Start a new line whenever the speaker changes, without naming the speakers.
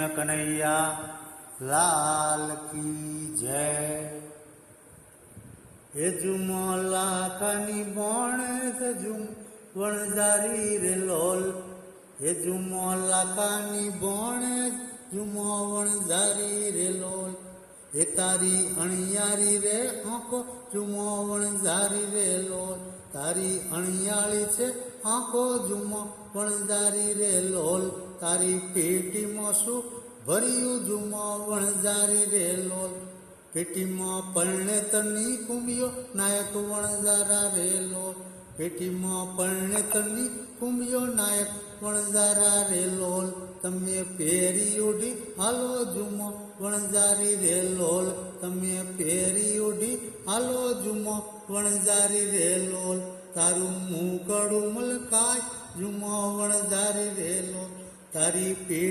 કૃષ્ણ કનૈયા લાલ કી જય। એ જુમો લાખાની બોણે જુમ વણઝારી રે લોલ, એ જુમો લાખાની બોણે જુમો વણઝારી રે લોલ, એ તારી અણિયારી રે આંખો જુમો વણઝારી રે લોલ, તારી અણિયાળી છે આંખો જુમો વણઝારી રે લોલ, તારી પેટીમાં શું ભર્યું જુમો વણઝારી રે લોલ, પેટીમાં પરણેતરની કુંભીઓ નાયક વણઝારા રે લોલ, પેટીમાં પરણેતરની કુંભીઓ નાયક વણઝારા રે લોલ, તમે પહેરી ઓઢી હાલો જુમો વણઝારી રે લોલ, તમે પહેરી ઓઢી હાલો જુમો વણઝારી રે લોલ, તારું મુકડું મલકાય જુમો વણઝારી રે લોલ, તારી પેટ